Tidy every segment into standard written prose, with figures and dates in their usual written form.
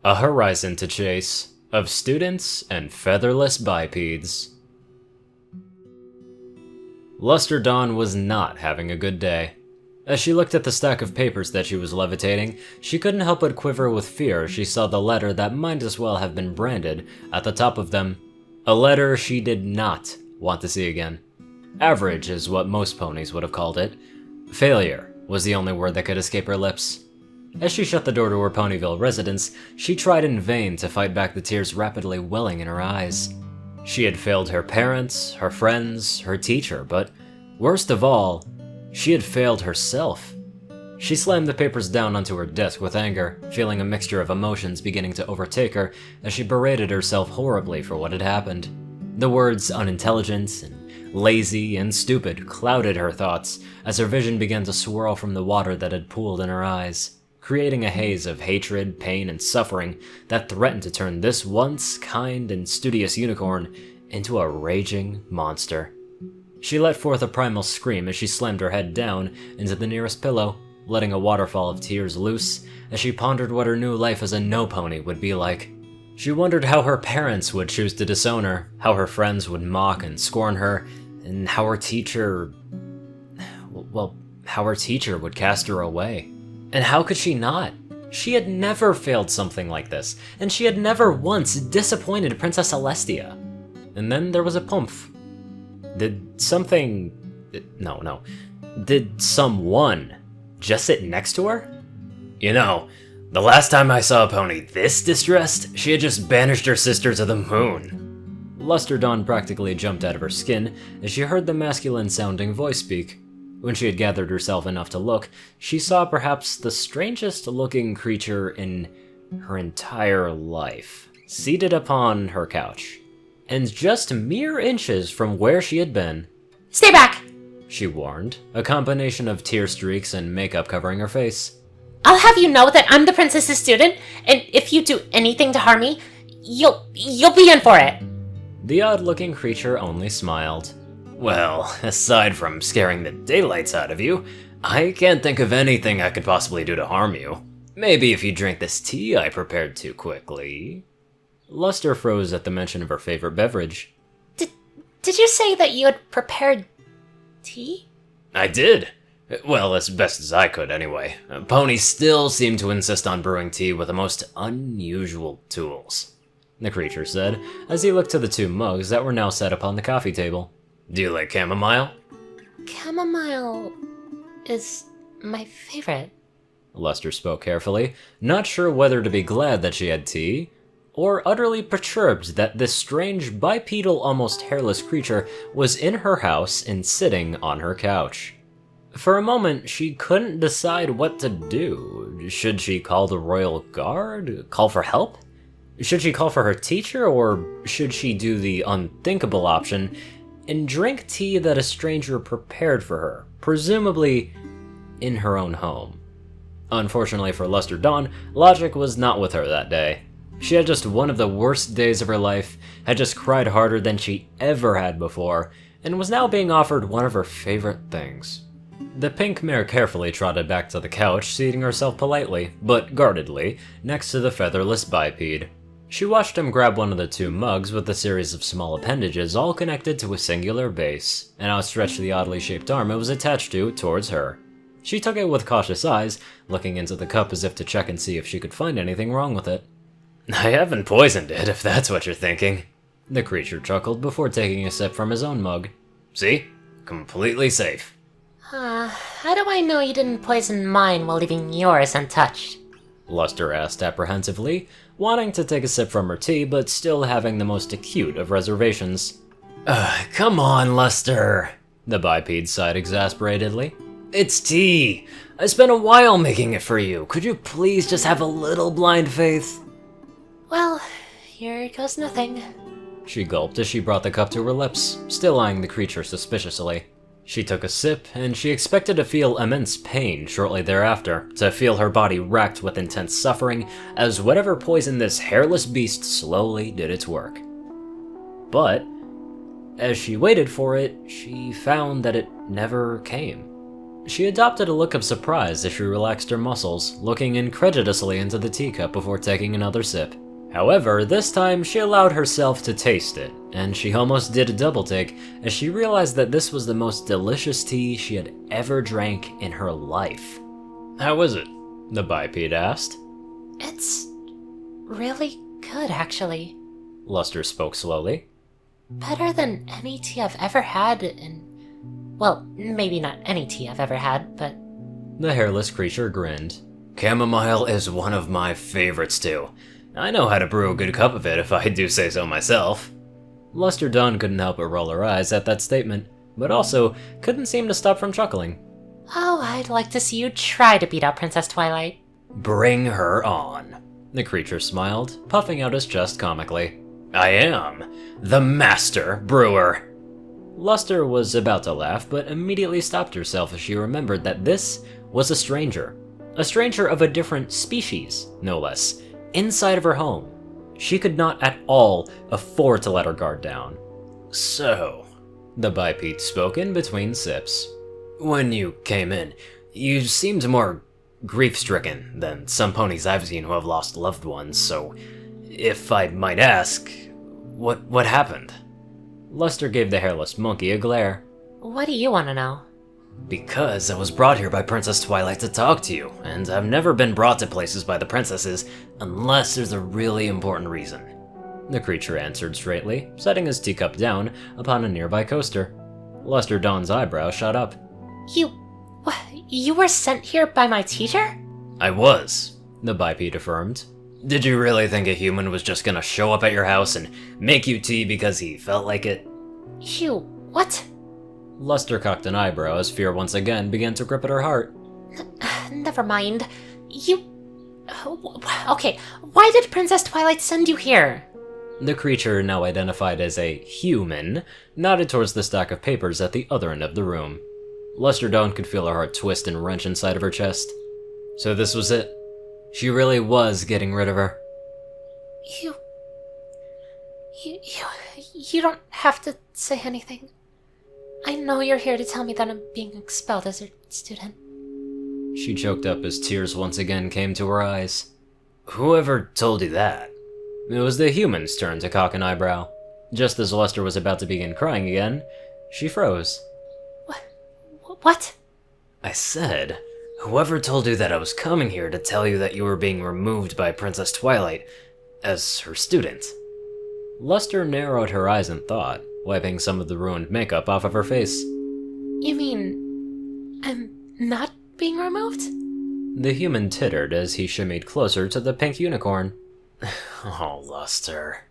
A horizon to chase of students and featherless bipeds. Luster Dawn was not having a good day. As she looked at the stack of papers that she was levitating, she couldn't help but quiver with fear as she saw the letter that might as well have been branded at the top of them. A letter she did not want to see again. Average is what most ponies would have called it. Failure was the only word that could escape her lips. As she shut the door to her Ponyville residence, she tried in vain to fight back the tears rapidly welling in her eyes. She had failed her parents, her friends, her teacher, but worst of all, she had failed herself. She slammed the papers down onto her desk with anger, feeling a mixture of emotions beginning to overtake her as she berated herself horribly for what had happened. The words unintelligent and lazy and stupid clouded her thoughts as her vision began to swirl from the water that had pooled in her eyes, creating a haze of hatred, pain, and suffering that threatened to turn this once kind and studious unicorn into a raging monster. She let forth a primal scream as she slammed her head down into the nearest pillow, letting a waterfall of tears loose as she pondered what her new life as a no-pony would be like. She wondered how her parents would choose to disown her, how her friends would mock and scorn her, and how her teacher would cast her away. And how could she not? She had never failed something like this, and she had never once disappointed Princess Celestia. And then there was a pumph. Did someone just sit next to her? You know, the last time I saw a pony this distressed, she had just banished her sister to the moon. Luster Dawn practically jumped out of her skin as she heard the masculine-sounding voice speak. When she had gathered herself enough to look, she saw perhaps the strangest-looking creature in her entire life, seated upon her couch. And just mere inches from where she had been. "Stay back!" she warned, a combination of tear streaks and makeup covering her face. "I'll have you know that I'm the princess's student, and if you do anything to harm me, you'll be in for it." The odd-looking creature only smiled. Well, aside from scaring the daylights out of you, I can't think of anything I could possibly do to harm you. Maybe if you drink this tea I prepared too quickly. Luster froze at the mention of her favorite beverage. Did you say that you had prepared tea? I did. Well, as best as I could, anyway. Ponies still seem to insist on brewing tea with the most unusual tools, the creature said, as he looked to the two mugs that were now set upon the coffee table. Do you like chamomile? Chamomile is my favorite. Luster spoke carefully, not sure whether to be glad that she had tea, or utterly perturbed that this strange, bipedal, almost hairless creature was in her house and sitting on her couch. For a moment, she couldn't decide what to do. Should she call the royal guard? Call for help? Should she call for her teacher, or should she do the unthinkable option and drink tea that a stranger prepared for her, presumably in her own home? Unfortunately for Luster Dawn, logic was not with her that day. She had just one of the worst days of her life, had just cried harder than she ever had before, and was now being offered one of her favorite things. The pink mare carefully trotted back to the couch, seating herself politely, but guardedly, next to the featherless biped. She watched him grab one of the two mugs with a series of small appendages all connected to a singular base, and outstretched the oddly shaped arm it was attached to towards her. She took it with cautious eyes, looking into the cup as if to check and see if she could find anything wrong with it. I haven't poisoned it, if that's what you're thinking. The creature chuckled before taking a sip from his own mug. See? Completely safe. How do I know you didn't poison mine while leaving yours untouched? Luster asked apprehensively, wanting to take a sip from her tea, but still having the most acute of reservations. Come on, Luster, the biped sighed exasperatedly. It's tea! I spent a while making it for you. Could you please just have a little blind faith? Well, here goes nothing. She gulped as she brought the cup to her lips, still eyeing the creature suspiciously. She took a sip, and she expected to feel immense pain shortly thereafter, to feel her body racked with intense suffering as whatever poisoned this hairless beast slowly did its work. But, as she waited for it, she found that it never came. She adopted a look of surprise as she relaxed her muscles, looking incredulously into the teacup before taking another sip. However, this time she allowed herself to taste it, and she almost did a double take as she realized that this was the most delicious tea she had ever drank in her life. "How is it?" the biped asked. It's really good, actually. Luster spoke slowly. Better than any tea I've ever had, and... well, maybe not any tea I've ever had, but... The hairless creature grinned. "Chamomile is one of my favorites too. I know how to brew a good cup of it if I do say so myself." Luster Dawn couldn't help but roll her eyes at that statement, but also couldn't seem to stop from chuckling. Oh, I'd like to see you try to beat out Princess Twilight. "Bring her on." The creature smiled, puffing out his chest comically. "I am the Master Brewer." Luster was about to laugh, but immediately stopped herself as she remembered that this was a stranger. A stranger of a different species, no less, inside of her home. She could not at all afford to let her guard down. "So," the biped spoke in between sips, "when you came in, you seemed more grief-stricken than some ponies I've seen who have lost loved ones, so if I might ask, what happened?" Luster gave the hairless monkey a glare. What do you want to know? "Because I was brought here by Princess Twilight to talk to you, and I've never been brought to places by the princesses unless there's a really important reason." The creature answered straightly, setting his teacup down upon a nearby coaster. Luster Dawn's eyebrow shot up. You were sent here by my teacher? "I was," the biped affirmed. "Did you really think a human was just gonna show up at your house and make you tea because he felt like it?" What? Luster cocked an eyebrow as fear once again began to grip at her heart. Never mind. Okay, why did Princess Twilight send you here? The creature, now identified as a human, nodded towards the stack of papers at the other end of the room. Luster Dawn could feel her heart twist and wrench inside of her chest. So this was it. She really was getting rid of her. You don't have to say anything. I know you're here to tell me that I'm being expelled as your student. She choked up as tears once again came to her eyes. "Whoever told you that?" It was the human's turn to cock an eyebrow. Just as Luster was about to begin crying again, she froze. What? "I said, whoever told you that I was coming here to tell you that you were being removed by Princess Twilight as her student?" Luster narrowed her eyes in thought, wiping some of the ruined makeup off of her face. You mean I'm not being removed? The human tittered as he shimmied closer to the pink unicorn. "Oh, Luster."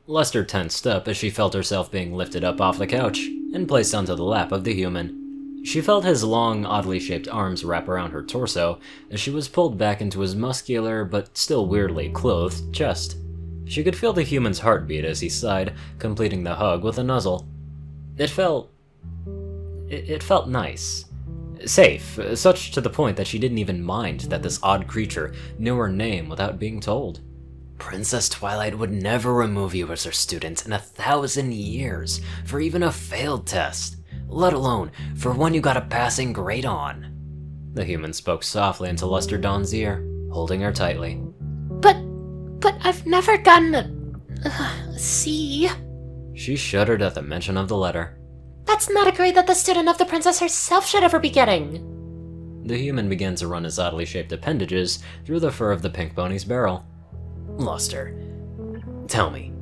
Luster tensed up as she felt herself being lifted up off the couch and placed onto the lap of the human. She felt his long, oddly shaped arms wrap around her torso as she was pulled back into his muscular but still weirdly clothed chest. She could feel the human's heartbeat as he sighed, completing the hug with a nuzzle. It felt nice. Safe, such to the point that she didn't even mind that this odd creature knew her name without being told. Princess Twilight would never remove you as her student in 1,000 years for even a failed test, let alone for one you got a passing grade on. The human spoke softly into Luster Dawn's ear, holding her tightly. But I've never gotten a C. She shuddered at the mention of the letter. That's not a grade that the student of the princess herself should ever be getting. The human began to run his oddly shaped appendages through the fur of the pink pony's barrel. Luster, tell me,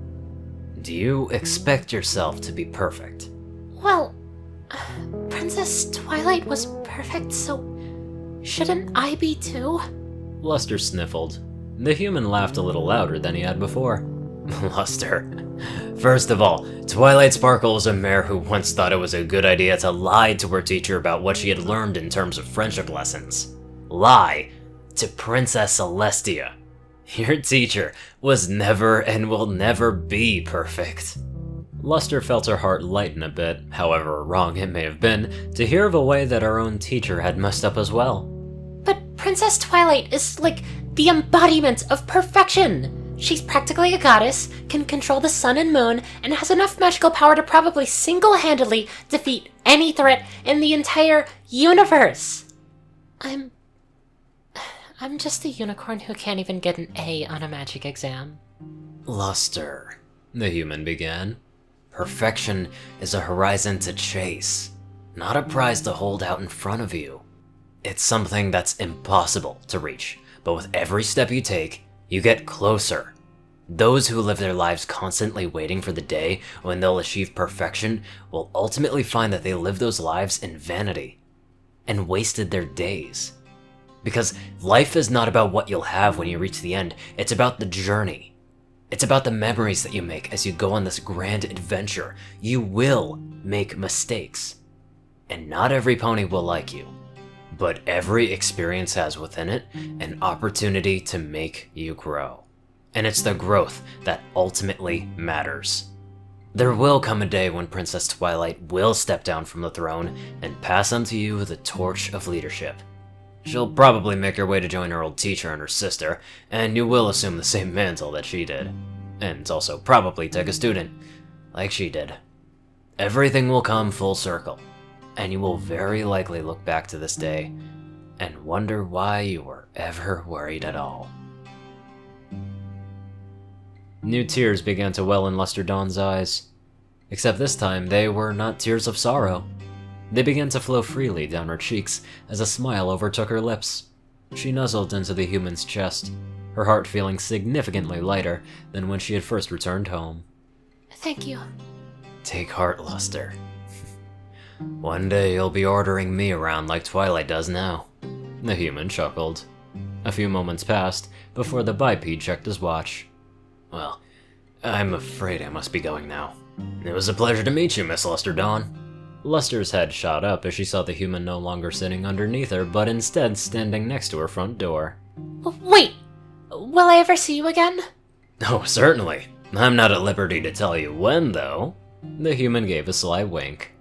do you expect yourself to be perfect? Well, Princess Twilight was perfect, so shouldn't I be too? Luster sniffled. The human laughed a little louder than he had before. Luster, first of all, Twilight Sparkle was a mare who once thought it was a good idea to lie to her teacher about what she had learned in terms of friendship lessons. Lie to Princess Celestia. Your teacher was never and will never be perfect. Luster felt her heart lighten a bit, however wrong it may have been, to hear of a way that our own teacher had messed up as well. But Princess Twilight is like the embodiment of perfection. She's practically a goddess, can control the sun and moon, and has enough magical power to probably single-handedly defeat any threat in the entire universe. I'm just a unicorn who can't even get an A on a magic exam. Luster, the human began. Perfection is a horizon to chase, not a prize to hold out in front of you. It's something that's impossible to reach, but with every step you take, you get closer. Those who live their lives constantly waiting for the day when they'll achieve perfection will ultimately find that they lived those lives in vanity and wasted their days. Because life is not about what you'll have when you reach the end, it's about the journey. It's about the memories that you make as you go on this grand adventure. You will make mistakes. And not every pony will like you. But every experience has within it an opportunity to make you grow. And it's the growth that ultimately matters. There will come a day when Princess Twilight will step down from the throne and pass on to you the torch of leadership. She'll probably make her way to join her old teacher and her sister, and you will assume the same mantle that she did. And also probably take a student, like she did. Everything will come full circle, and you will very likely look back to this day and wonder why you were ever worried at all. New tears began to well in Luster Dawn's eyes. Except this time, they were not tears of sorrow. They began to flow freely down her cheeks as a smile overtook her lips. She nuzzled into the human's chest, her heart feeling significantly lighter than when she had first returned home. Thank you. Take heart, Luster. One day you'll be ordering me around like Twilight does now. The human chuckled. A few moments passed before the biped checked his watch. Well, I'm afraid I must be going now. It was a pleasure to meet you, Miss Luster Dawn. Luster's head shot up as she saw the human no longer sitting underneath her, but instead standing next to her front door. Wait, will I ever see you again? Oh, certainly. I'm not at liberty to tell you when, though. The human gave a sly wink.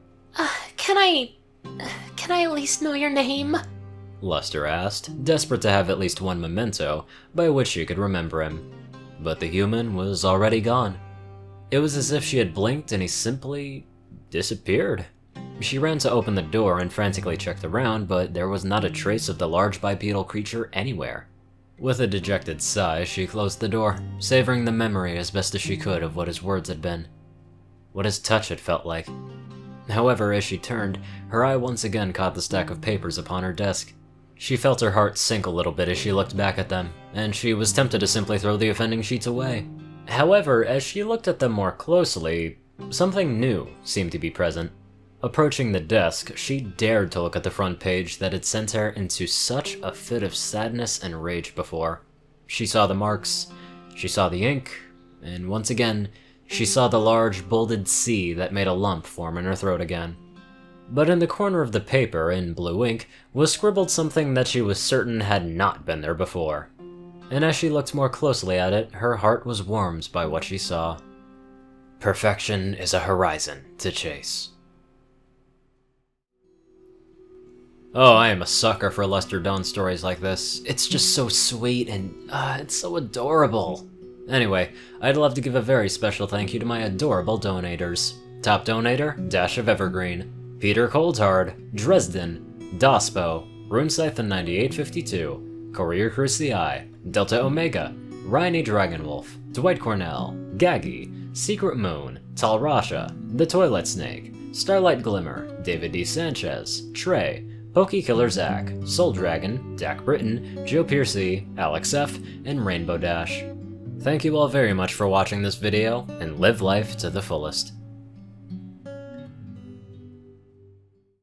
Can I at least know your name? Luster asked, desperate to have at least one memento by which she could remember him. But the human was already gone. It was as if she had blinked and he simply disappeared. She ran to open the door and frantically checked around, but there was not a trace of the large bipedal creature anywhere. With a dejected sigh, she closed the door, savoring the memory as best as she could of what his words had been. What his touch had felt like. However, as she turned, her eye once again caught the stack of papers upon her desk. She felt her heart sink a little bit as she looked back at them, and she was tempted to simply throw the offending sheets away. However, as she looked at them more closely, something new seemed to be present. Approaching the desk, she dared to look at the front page that had sent her into such a fit of sadness and rage before. She saw the marks, she saw the ink, and once again, she saw the large bolded C that made a lump form in her throat again. But in the corner of the paper, in blue ink, was scribbled something that she was certain had not been there before. And as she looked more closely at it, her heart was warmed by what she saw. Perfection is a horizon to chase. Oh, I am a sucker for Luster Dawn stories like this. It's just so sweet and, it's so adorable. Anyway, I'd love to give a very special thank you to my adorable donators. Top donator, Dash of Evergreen, Peter Coulthard, Dresdon, Dospo, RuneScythe9852, CourierCruz CI, Delta Omega, Ryanny Dragonwolf, Dwight Cornel, Gagi, Secret Moon, Tallrascha, The Toilet Snake, Starlight Glimmer, David D. Sanchez, Trey, Pokekillerzach, SoulDragon, Dak Britton, Joe Piercy, Alex F, and Rainbow Dash. Thank you all very much for watching this video, and live life to the fullest.